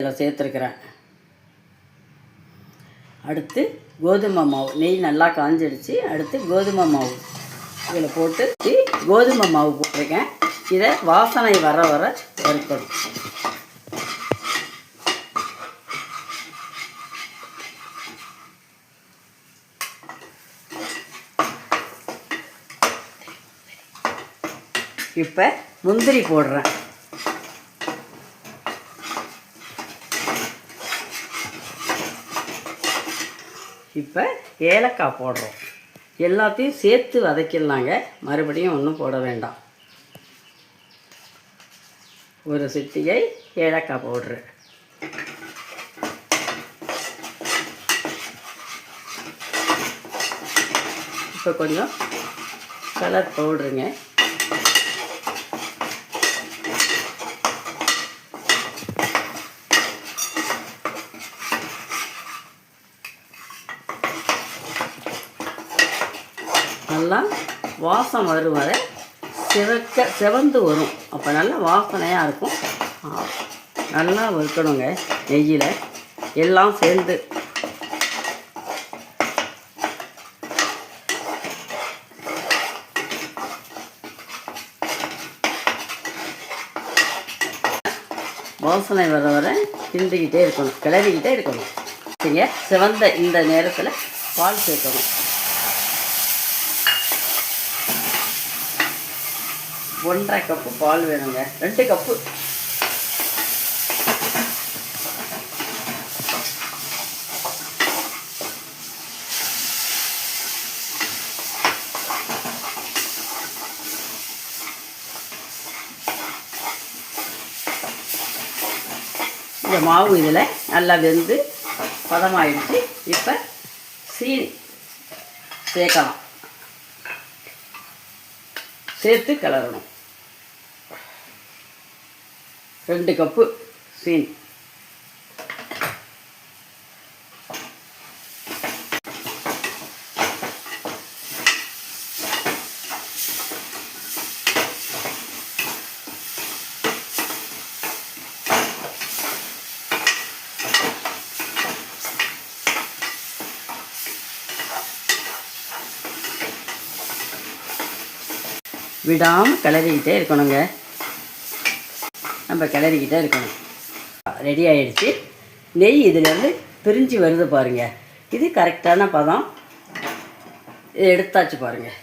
இதில் சேர்த்துருக்குறேன். அடுத்து கோதுமை மாவு, நெய் நல்லா காஞ்சிடுச்சு. அடுத்து கோதுமை மாவு இதில் போட்டு கோதுமை மாவு போட்டிருக்கேன். இதை வாசனை வர வறுக்கணும். இப்போ முந்திரி போடுறேன். இப்போ ஏலக்காய் போடுறோம். எல்லாத்தையும் சேர்த்து வதக்கிடலாங்க, மறுபடியும் ஒன்றும் போட வேண்டாம். ஒரு சிட்டிகை ஏலக்காய் பவுட்ரு, இப்போ கொஞ்சம் கலர் பவுட்ருங்க. நல்லா வாசம் வரும் வரை செவந்து வரும். அப்போ நல்லா வாசனையாக இருக்கும். நல்லா வறுக்கணுங்க நெய்யில் எல்லாம் சேர்ந்து. வாசனை வர வரை கிண்டிக்கிட்டே இருக்கணும், கிளறிக்கிட்டே இருக்கணும். நீங்கள் சிவந்த இந்த நேரத்தில் பால் சேர்க்கணும். 1.5 கப்பு பால் வேணுங்க. 2 கப்பு. இந்த மாவு இதில் நல்லா வெந்து பதமாயிடுச்சு. இப்போ சீனி சேர்க்கலாம், சேர்த்து கிளறணும். 2 கப்பு சீனி. விடாமல் கிளறிக்கிட்டே இருக்கணுங்க. நம்ம கிளறிக்கிட்டே இருக்கணும். ரெடி ஆகிடுச்சு. நெய் இதிலேருந்து பிரிஞ்சு வருது பாருங்கள். இது கரெக்டான பதம். எடுத்தாச்சு பாருங்கள்.